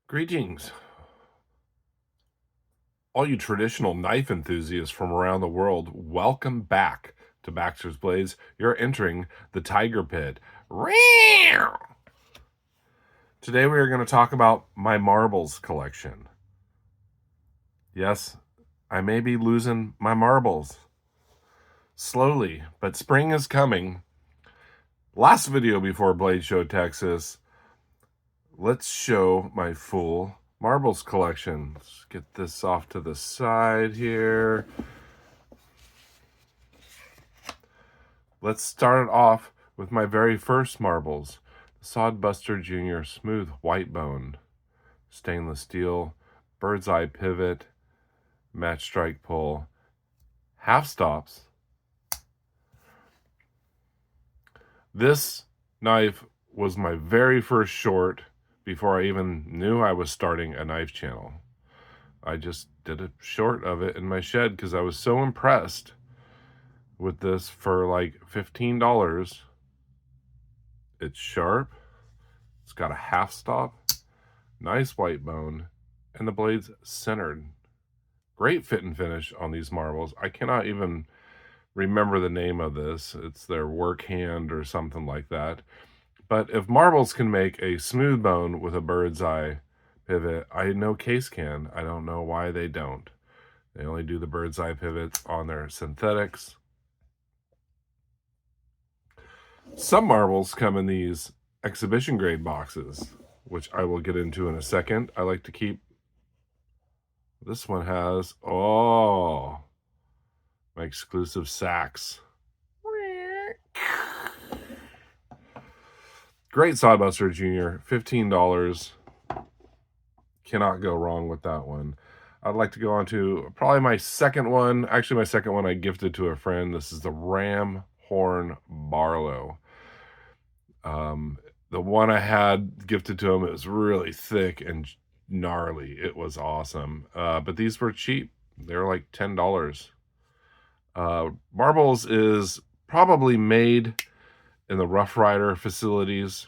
Greetings, all you traditional knife enthusiasts from around the world. Welcome back to Baxter's Blades. You're entering the Tiger Pit. Today we are going to talk about my marbles collection. Yes, I may be losing my marbles. Slowly, but spring is coming. Last video before Blade Show Texas, let's show my full marbles collection. Let's get this off to the side here. Let's start it off with my very first marbles, the Sodbuster Jr. Smooth White Bone, stainless steel, bird's eye pivot, match strike pull, half stops. This knife was my very first short before I even knew I was starting a knife channel. I just did a short of it in my shed because I was so impressed with this for like $15. It's sharp. It's got a half stop, nice white bone, and the blade's centered. Great fit and finish on these marbles. I cannot even remember the name of this. It's their work hand or something like that. But if marbles can make a smooth bone with a bird's eye pivot, I know Case can. I don't know why they don't. They only do the bird's eye pivots on their synthetics. Some marbles come in these exhibition grade boxes, which I will get into in a second. I like to keep, this one has, my exclusive sacks. Great Sodbuster Jr., $15. Cannot go wrong with that one. I'd like to go on to probably my second one. Actually, my second one I gifted to a friend. This is the Ram Horn Barlow. The one I had gifted to him, it was really thick and gnarly. It was awesome. But these were cheap. They were like $10. Marbles is probably made in the Rough Rider facilities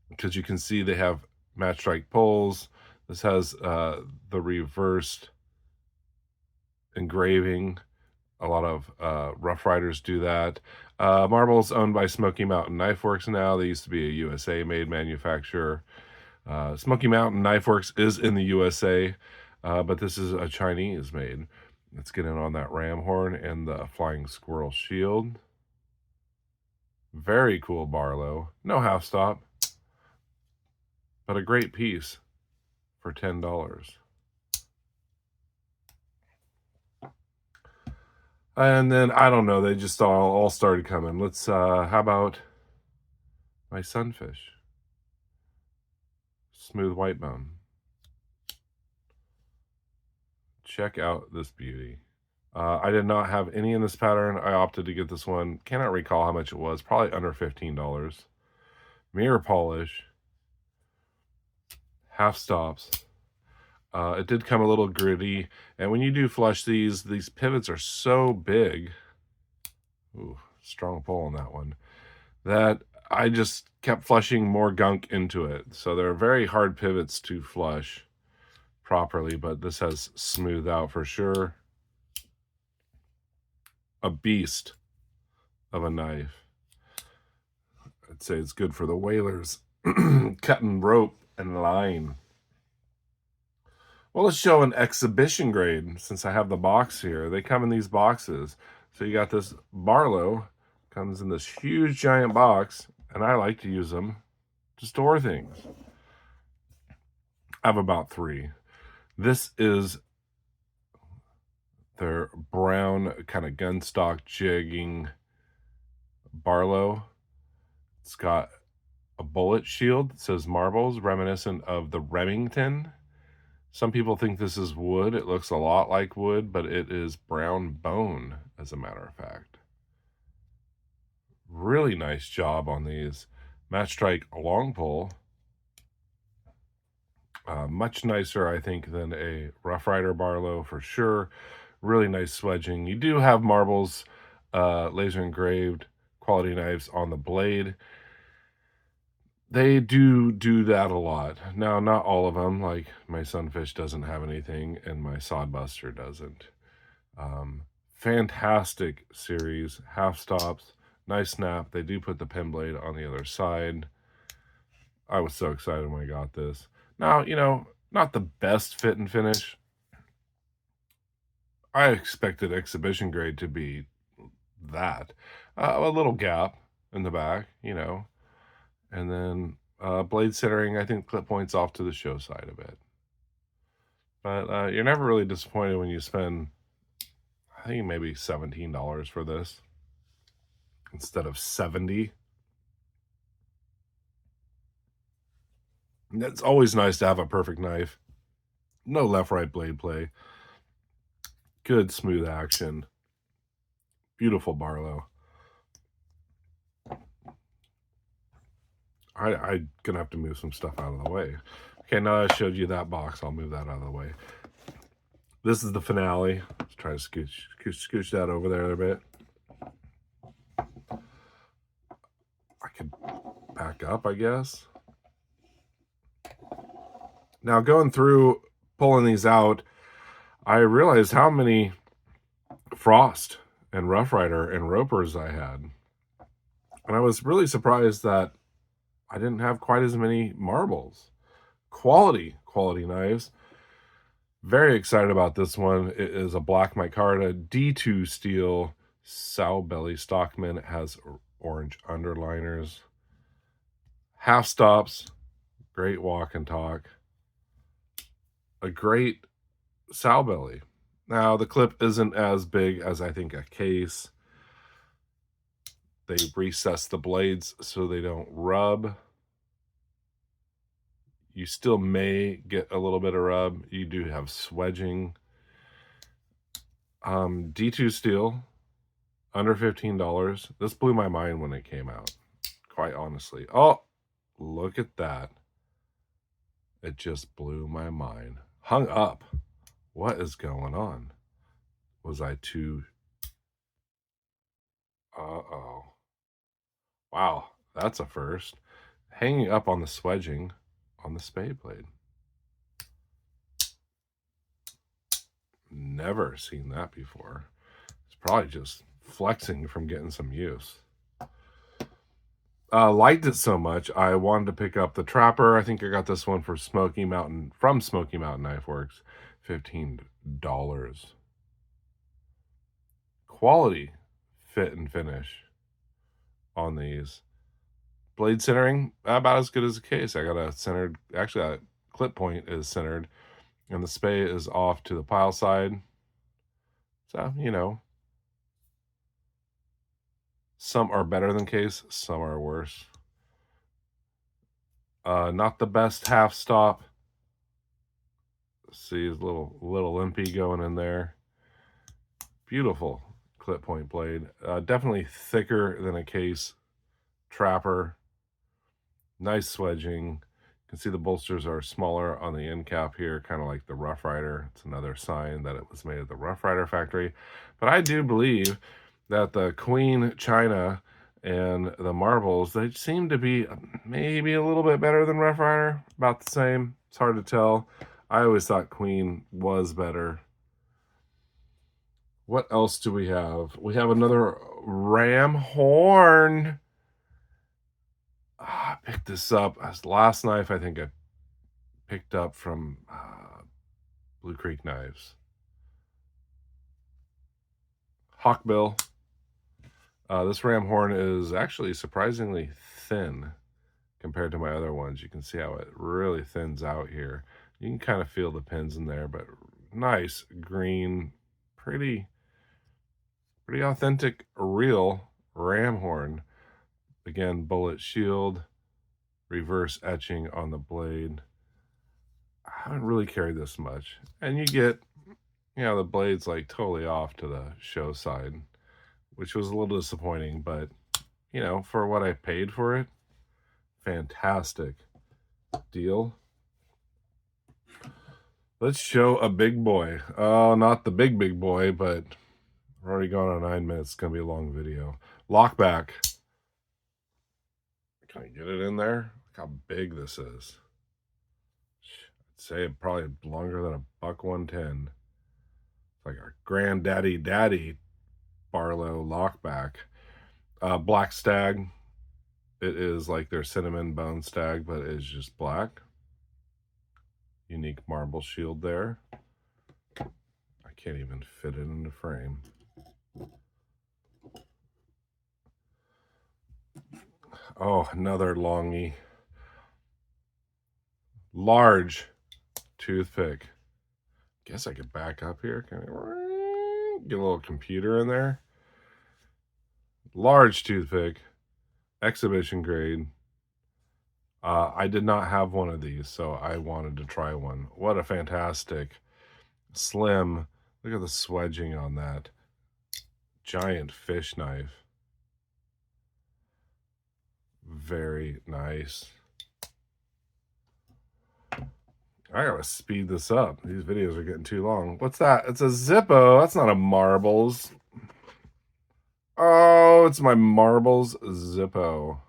because you can see they have match strike pulls. This has the reversed engraving. A lot of Rough Riders do that. Marbles owned by Smoky Mountain Knife Works now. They used to be a USA-made manufacturer. Smoky Mountain Knife Works is in the USA, but this is a Chinese made. Let's get in on that ram horn and the flying squirrel shield. Very cool Barlow. No half stop, but a great piece for $10. And then, I don't know, they just all started coming. Let's, how about my sunfish? Smooth white bone. Check out this beauty. I did not have any in this pattern. I opted to get this one. Cannot recall how much it was. Probably under $15. Mirror polish. Half stops. It did come a little gritty. And when you do flush these pivots are so big. Ooh, strong pull on that one. That I just kept flushing more gunk into it. So they're very hard pivots to flush properly, but this has smoothed out for sure. A beast of a knife. I'd say it's good for the whalers cutting rope and line. Well, let's show an exhibition grade since I have the box here. They come in these boxes. So you got this Barlow, comes in this huge giant box, and I like to use them to store things. I have about 3. This is their brown kind of gunstock jigging Barlow. It's got a bullet shield that says marbles, reminiscent of the Remington. Some people think this is wood. It looks a lot like wood, but it is brown bone, as a matter of fact. Really nice job on these. Match strike long pull. Much nicer, I think, than a Rough Rider Barlow for sure. Really nice swedging. You do have marbles, laser engraved quality knives on the blade. They do that a lot. Now, not all of them, like my sunfish doesn't have anything and my Sodbuster doesn't. Um, Fantastic series, half stops, nice snap. They do put the pen blade on the other side. I was so excited when I got this. Now, not the best fit and finish. I expected exhibition grade to be that. A little gap in the back, and then blade centering, I think clip points off to the show side a bit. But you're never really disappointed when you spend, I think, maybe $17 for this instead of 70. And it's always nice to have a perfect knife. No left-right blade play. Good smooth action. Beautiful Barlow. I'm gonna have to move some stuff out of the way. Okay, now I showed you that box, I'll move that out of the way. This is the finale. Let's try to scooch that over there a bit. I could back up, I guess. Now, going through, pulling these out, I realized how many Frost and Rough Rider and Ropers I had. And I was really surprised that I didn't have quite as many marbles. Quality knives. Very excited about this one. It is a black micarta D2 steel sow belly Stockman. It has orange underliners. Half stops. Great walk and talk. A great sow belly. Now, the clip isn't as big as I think a case. They recess the blades so they don't rub. You still may get a little bit of rub. You do have swedging. D2 steel, under $15. This blew my mind when it came out, quite honestly. Oh, look at that. It just blew my mind. Hung up. What is going on? Was I too... Uh-oh. Wow, that's a first. Hanging up on the swedging on the spade blade. Never seen that before. It's probably just flexing from getting some use. Liked it so much, I wanted to pick up the Trapper. I think I got this one from Smoky Mountain Knife Works. $15. Quality fit and finish on these. Blade centering, about as good as a case. I got a centered, actually that clip point is centered, and the spay is off to the pile side. So, some are better than case, some are worse. Not the best half stop. See, a little limpy going in there. Beautiful clip point blade. Definitely thicker than a case Trapper. Nice swedging. You can see the bolsters are smaller on the end cap here, kind of like the Rough Rider. It's another sign that it was made at the Rough Rider factory. But I do believe that the Queen China and the marbles, they seem to be maybe a little bit better than Rough Rider. About the same. It's hard to tell. I always thought Queen was better. What else do we have? We have another ram horn. I picked this up as the last knife I think I picked up from Blue Creek Knives. Hawkbill. This ram horn is actually surprisingly thin compared to my other ones. You can see how it really thins out here. You can kind of feel the pins in there, but nice green, pretty authentic, real ram horn. Again, bullet shield, reverse etching on the blade. I haven't really carried this much. And you get, the blade's like totally off to the show side, which was a little disappointing, but, for what I paid for it, fantastic deal. Let's show a big boy. Oh, not the big boy, but we're already gone on 9 minutes. It's going to be a long video. Lockback. Can I get it in there? how big this is. I'd say it probably longer than a buck 110. It's like our granddaddy daddy Barlow lockback. Black stag. It is like their cinnamon bone stag, but it's just black. Unique marble shield there. I can't even fit it in the frame. Oh, another longy. Large toothpick. Guess I could back up here. Can I get a little computer in there? Large toothpick. Exhibition grade. I did not have one of these, so I wanted to try one. What a fantastic, slim, look at the swedging on that. Giant fish knife. Very nice. I gotta speed this up. These videos are getting too long. What's that? It's a Zippo. That's not a Marbles. Oh, it's my Marbles Zippo.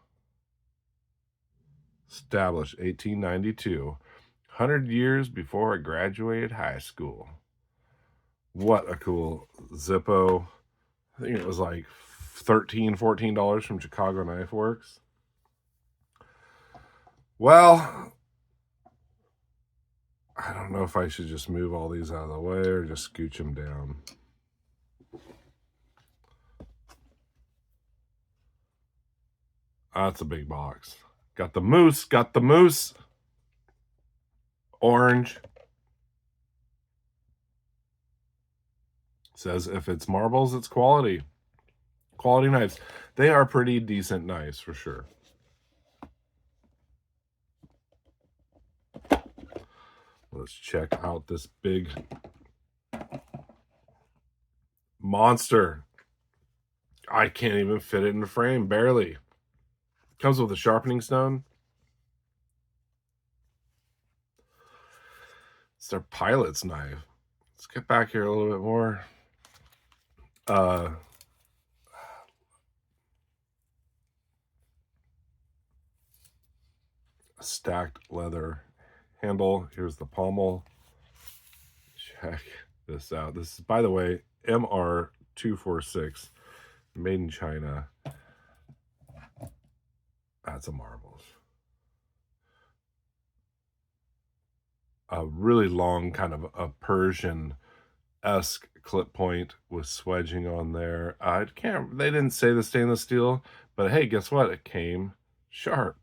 Established 1892. 100 years before I graduated high school. What a cool Zippo. I think it was like $13, $14 from Chicago Knife Works. Well, I don't know if I should just move all these out of the way or just scooch them down. That's a big box. Got the moose. Got the moose. Orange. Says if it's Marbles, it's quality. Quality knives. They are pretty decent knives for sure. Let's check out this big monster. I can't even fit it in the frame, barely. Comes with a sharpening stone. It's their pilot's knife. Let's get back here a little bit more. Stacked leather handle. Here's the pommel. Check this out. This is, by the way, MR246, made in China. That's a Marbles. A really long kind of a Persian-esque clip point with swedging on there. They didn't say the stainless steel, but hey, guess what? It came sharp.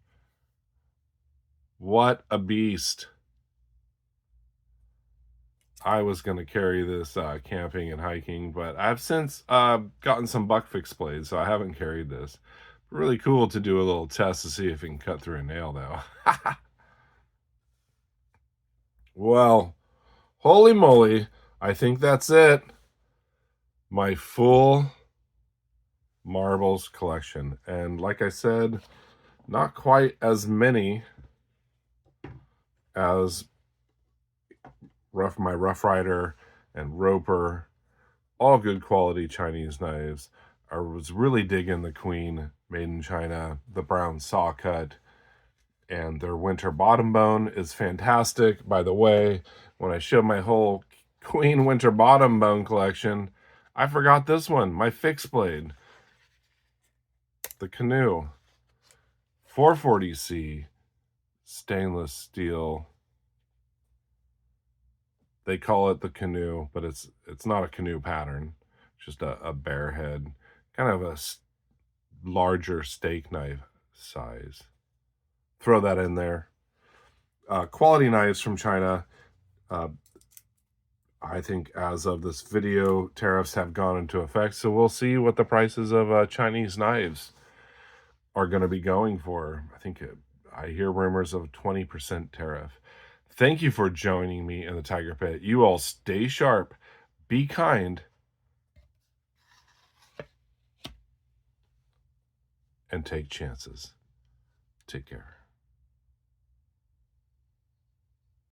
What a beast. I was going to carry this camping and hiking, but I've since gotten some buck fix blades, so I haven't carried this. Really cool to do a little test to see if it can cut through a nail, though. Well, holy moly, I think that's it. My full Marbles collection. And like I said, not quite as many as my Rough Rider and Roper, all good quality Chinese knives. I was really digging the Queen made in China, the brown saw cut, and their winter bottom bone is fantastic. By the way, when I show my whole Queen winter bottom bone collection, I forgot this one, my fixed blade, the Canoe, 440C, stainless steel. They call it the Canoe, but it's not a canoe pattern. It's just a bear head, kind of a larger steak knife size. Throw that in there. Quality knives from China. I think as of this video, tariffs have gone into effect, so we'll see what the prices of Chinese knives are going to be going for. I hear rumors of a 20% tariff. Thank you for joining me in the Tiger Pit. You all stay sharp, be kind, and take chances. Take care.